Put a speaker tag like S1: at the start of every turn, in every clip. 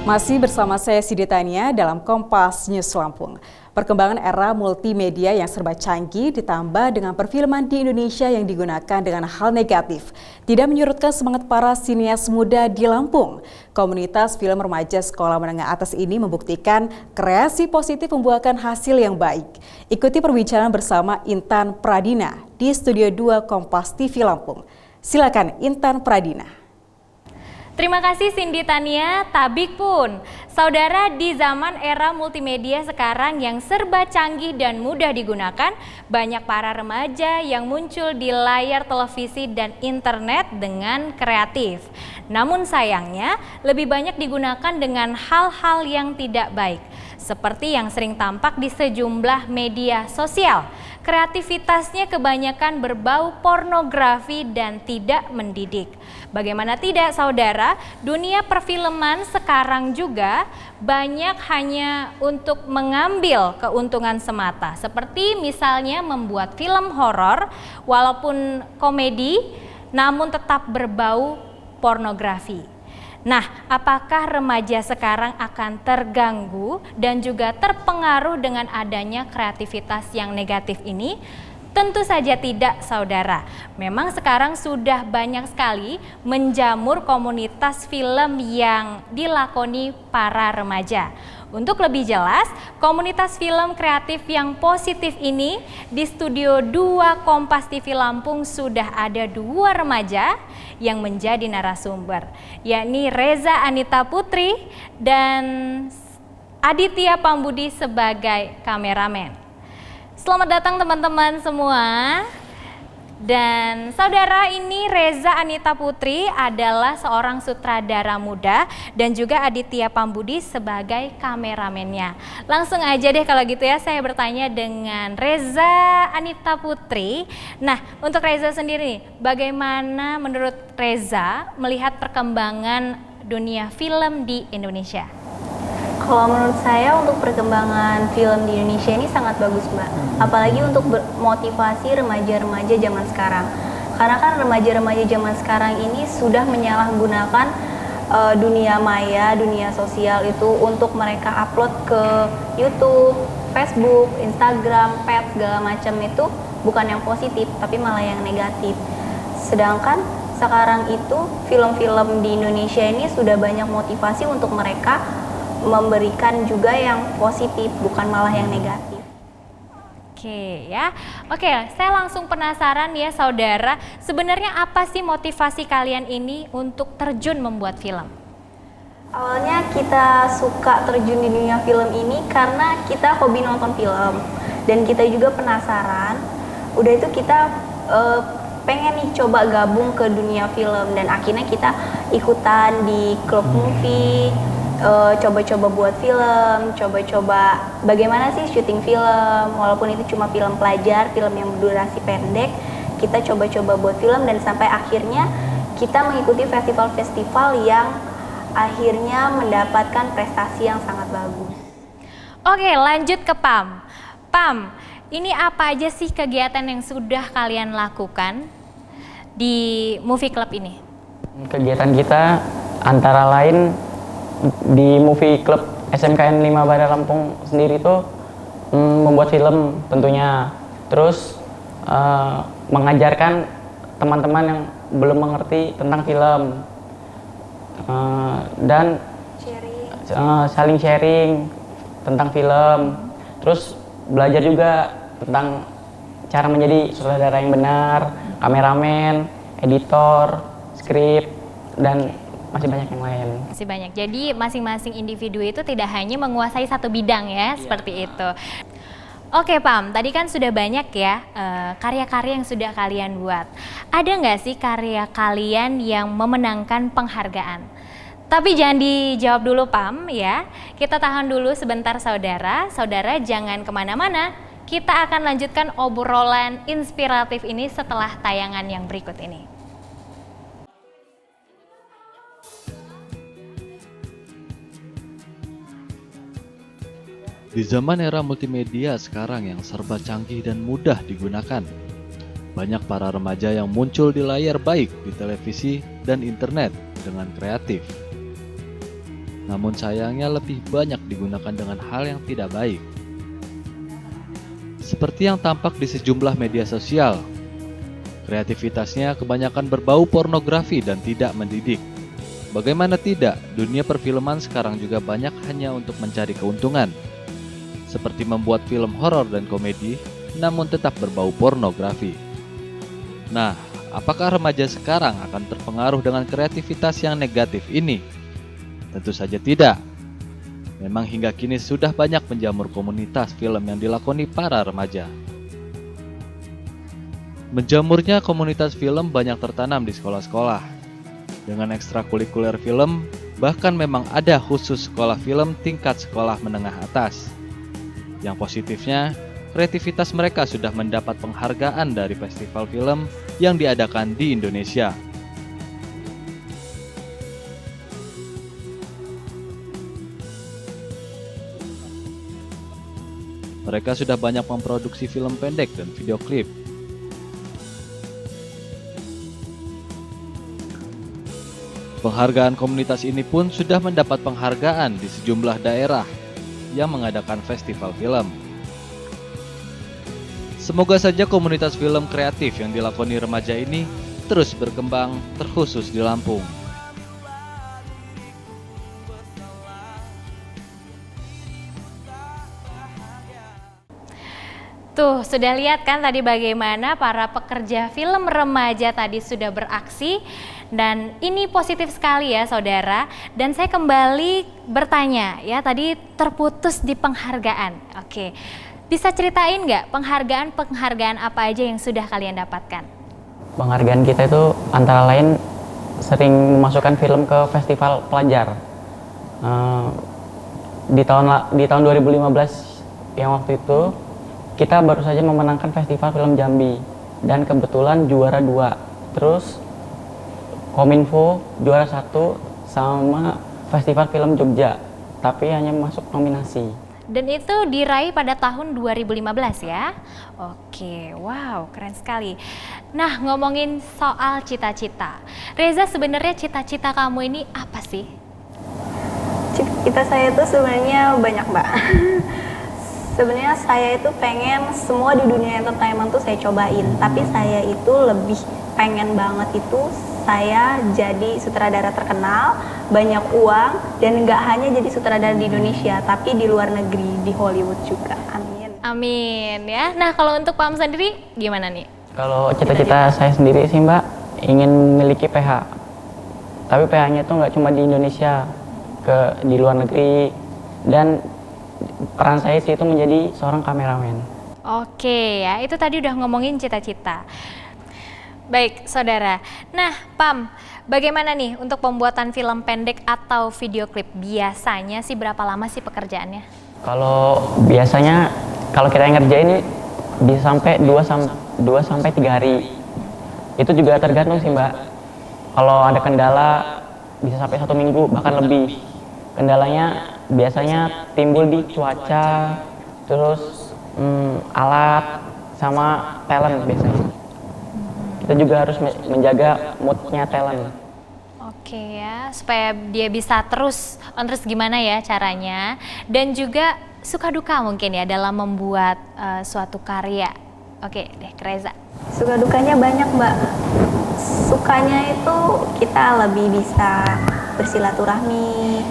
S1: Masih bersama saya Sidi Tania dalam Kompas News Lampung. Perkembangan era multimedia yang serba canggih ditambah dengan perfilman di Indonesia yang digunakan dengan hal negatif tidak menyurutkan semangat para sinias muda di Lampung. Komunitas film remaja sekolah menengah atas ini membuktikan kreasi positif membuahkan hasil yang baik. Ikuti perbincangan bersama Intan Pradina di Studio 2 Kompas TV Lampung. Silakan Intan Pradina.
S2: Terima kasih Cindy Tania, Tabik pun. Saudara, di zaman era multimedia sekarang yang serba canggih dan mudah digunakan, banyak para remaja yang muncul di layar televisi dan internet dengan kreatif. Namun sayangnya, lebih banyak digunakan dengan hal-hal yang tidak baik, seperti yang sering tampak di sejumlah media sosial. Kreativitasnya kebanyakan berbau pornografi dan tidak mendidik. Bagaimana tidak, saudara, dunia perfilman sekarang juga banyak hanya untuk mengambil keuntungan semata. Seperti misalnya membuat film horor walaupun komedi namun tetap berbau pornografi. Nah, apakah remaja sekarang akan terganggu dan juga terpengaruh dengan adanya kreativitas yang negatif ini? Tentu saja tidak, saudara. Memang sekarang sudah banyak sekali menjamur komunitas film yang dilakoni para remaja. Untuk lebih jelas, komunitas film kreatif yang positif ini di Studio 2 Kompas TV Lampung sudah ada 2 remaja yang menjadi narasumber, yakni Reza Anita Putri dan Aditya Pambudi sebagai kameramen. Selamat datang teman-teman semua. Dan saudara, ini Reza Anita Putri adalah seorang sutradara muda dan juga Aditya Pambudi sebagai kameramennya. Langsung aja deh kalau gitu ya, saya bertanya dengan Reza Anita Putri. Nah, untuk Reza sendiri, bagaimana menurut Reza melihat perkembangan dunia film di Indonesia?
S3: Kalau menurut saya untuk perkembangan film di Indonesia ini sangat bagus, Mbak. Apalagi untuk motivasi remaja-remaja zaman sekarang. Karena kan remaja-remaja zaman sekarang ini sudah menyalahgunakan dunia maya, dunia sosial itu untuk mereka upload ke YouTube, Facebook, Instagram, Pet, segala macam itu bukan yang positif, tapi malah yang negatif. Sedangkan sekarang itu film-film di Indonesia ini sudah banyak motivasi untuk mereka memberikan juga yang positif, bukan malah yang negatif.
S2: Oke ya, oke, saya langsung penasaran ya saudara, sebenarnya apa sih motivasi kalian ini untuk terjun membuat film?
S3: Awalnya kita suka terjun di dunia film ini karena kita hobi nonton film dan kita juga penasaran. Udah itu kita pengen nih coba gabung ke dunia film dan akhirnya kita ikutan di klub movie. Coba-coba buat film, coba-coba bagaimana sih syuting film, walaupun itu cuma film pelajar, film yang berdurasi pendek, kita coba-coba buat film dan sampai akhirnya kita mengikuti festival-festival yang akhirnya mendapatkan prestasi yang sangat bagus.
S2: Oke, lanjut ke Pam. Pam, ini apa aja sih kegiatan yang sudah kalian lakukan di Movie Club ini?
S4: Kegiatan kita antara lain di Movie Club SMKN 5 Bandar Lampung sendiri itu membuat film tentunya, terus mengajarkan teman-teman yang belum mengerti tentang film dan saling sharing tentang film, terus belajar juga tentang cara menjadi sutradara yang benar, kameramen, editor, skrip, dan masih banyak yang lain.
S2: Masih banyak. Jadi masing-masing individu itu tidak hanya menguasai satu bidang ya, seperti itu. Oke Pam, tadi kan sudah banyak ya karya-karya yang sudah kalian buat. Ada nggak sih karya kalian yang memenangkan penghargaan? Tapi jangan dijawab dulu Pam ya. Kita tahan dulu sebentar saudara. Saudara jangan kemana-mana. Kita akan lanjutkan obrolan inspiratif ini setelah tayangan yang berikut ini.
S5: Di zaman era multimedia sekarang yang serba canggih dan mudah digunakan, banyak para remaja yang muncul di layar baik di televisi dan internet dengan kreatif. namun sayangnya lebih banyak digunakan dengan hal yang tidak baik. Seperti yang tampak di sejumlah media sosial, kreativitasnya kebanyakan berbau pornografi dan tidak mendidik. Bagaimana tidak, dunia perfilman sekarang juga banyak hanya untuk mencari keuntungan, seperti membuat film horor dan komedi, namun tetap berbau pornografi. Nah, apakah remaja sekarang akan terpengaruh dengan kreativitas yang negatif ini? Tentu saja tidak. Memang hingga kini sudah banyak menjamur komunitas film yang dilakoni para remaja. Menjamurnya komunitas film banyak tertanam di sekolah-sekolah. Dengan ekstrakurikuler film, bahkan memang ada khusus sekolah film tingkat sekolah menengah atas. Yang positifnya, kreativitas mereka sudah mendapat penghargaan dari festival film yang diadakan di Indonesia. Mereka sudah banyak memproduksi film pendek dan video klip. Penghargaan komunitas ini pun sudah mendapat penghargaan di sejumlah daerah yang mengadakan festival film. Semoga saja komunitas film kreatif yang dilakoni remaja ini terus berkembang, terkhusus di Lampung.
S2: Tuh, sudah lihat kan tadi bagaimana para pekerja film remaja tadi sudah beraksi, dan ini positif sekali ya saudara. Dan saya kembali bertanya ya, tadi terputus di penghargaan. Oke, bisa ceritain nggak penghargaan apa aja yang sudah kalian dapatkan?
S4: Penghargaan kita itu antara lain sering memasukkan film ke festival pelajar. Di tahun 2015 yang waktu itu kita baru saja memenangkan festival film Jambi dan kebetulan juara 2. Terus Kominfo juara 1 sama festival film Jogja, tapi hanya masuk nominasi.
S2: Dan itu diraih pada tahun 2015 ya. Oke, wow, keren sekali. Nah, ngomongin soal cita-cita, Reza, sebenarnya cita-cita kamu ini apa sih?
S3: Cita saya itu sebenarnya banyak, Mbak. Sebenarnya saya itu pengen semua di dunia entertainment tuh saya cobain, tapi saya itu lebih pengen banget itu saya jadi sutradara terkenal, banyak uang, dan nggak hanya jadi sutradara di Indonesia, tapi di luar negeri, di Hollywood juga. Amin.
S2: Amin ya. Nah, kalau untuk Pam sendiri gimana nih?
S4: Kalau cita-cita saya sendiri sih Mbak, ingin memiliki PH. Tapi PH-nya tuh nggak cuma di Indonesia, di luar negeri, dan peran saya sih itu menjadi seorang kameramen.
S2: Oke ya, itu tadi udah ngomongin cita-cita. Baik saudara, nah Pam, bagaimana nih untuk pembuatan film pendek atau video klip? Biasanya sih berapa lama sih pekerjaannya?
S4: Kalau biasanya, kalau kita yang ngerjain bisa sampai 2 sampai 3 hari. Itu juga tergantung sih Mbak. Kalau ada kendala bisa sampai 1 minggu, bahkan lebih. Kendalanya biasanya timbul di cuaca, terus alat, sama talent biasanya. Kita juga harus menjaga moodnya talent.
S2: Oke ya, supaya dia bisa terus gimana ya caranya. Dan juga suka duka mungkin ya dalam membuat suatu karya. Oke deh, Reza.
S3: Suka dukanya banyak Mbak. Sukanya itu kita lebih bisa bersilaturahmi,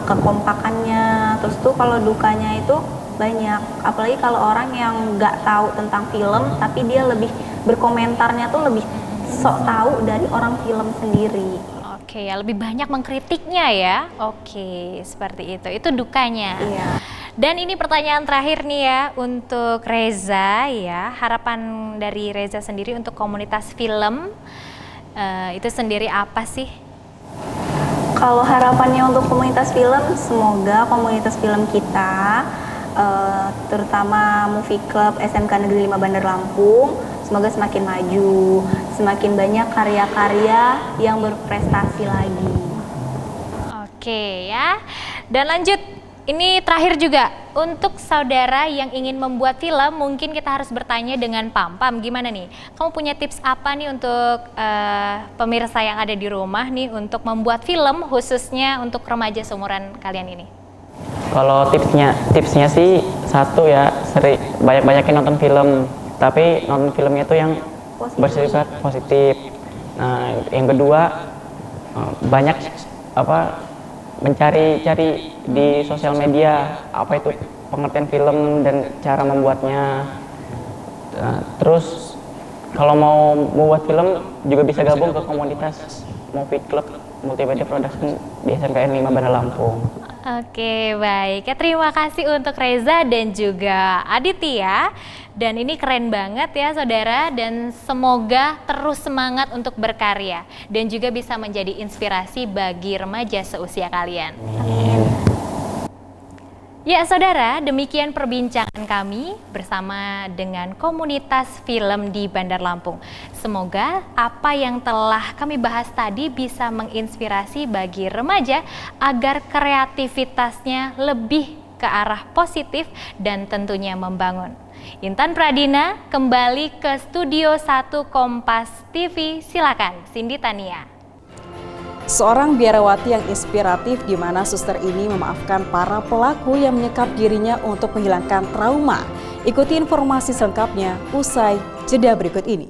S3: kekompakannya. Terus tuh kalau dukanya itu banyak, apalagi kalau orang yang nggak tahu tentang film tapi dia lebih berkomentarnya tuh lebih sok tahu dari orang film sendiri.
S2: Oke ya, lebih banyak mengkritiknya ya. Oke, seperti itu dukanya.
S3: Iya.
S2: Dan ini pertanyaan terakhir nih ya untuk Reza ya, harapan dari Reza sendiri untuk komunitas film itu sendiri apa sih?
S3: Kalau harapannya untuk komunitas film, semoga komunitas film kita terutama Movie Club SMK Negeri 5 Bandar Lampung semoga semakin maju, semakin banyak karya-karya yang berprestasi lagi.
S2: Oke ya, dan lanjut Ini terakhir juga, untuk saudara yang ingin membuat film, mungkin kita harus bertanya dengan Pam. Gimana nih? Kamu punya tips apa nih untuk pemirsa yang ada di rumah nih untuk membuat film khususnya untuk remaja seumuran kalian ini?
S4: Kalau tipsnya sih satu ya, banyak-banyakin nonton film, tapi nonton filmnya itu yang bersifat positif. Nah, yang kedua banyak mencari di sosial media apa itu pengertian film dan cara membuatnya. Terus kalau mau membuat film juga bisa gabung ke komunitas Movie Club Multimedia Production di SMPN 5 Bandar Lampung.
S2: Oke, baik. Terima kasih untuk Reza dan juga Aditya. Dan ini keren banget ya saudara, dan semoga terus semangat untuk berkarya dan juga bisa menjadi inspirasi bagi remaja seusia kalian. Ya saudara, demikian perbincangan kami bersama dengan komunitas film di Bandar Lampung. Semoga apa yang telah kami bahas tadi bisa menginspirasi bagi remaja agar kreativitasnya lebih ke arah positif dan tentunya membangun. Intan Pradina kembali ke Studio 1 Kompas TV. Silakan Cindy Tania.
S1: Seorang biarawati yang inspiratif di mana suster ini memaafkan para pelaku yang menyekap dirinya untuk menghilangkan trauma. Ikuti informasi selengkapnya usai jeda berikut ini.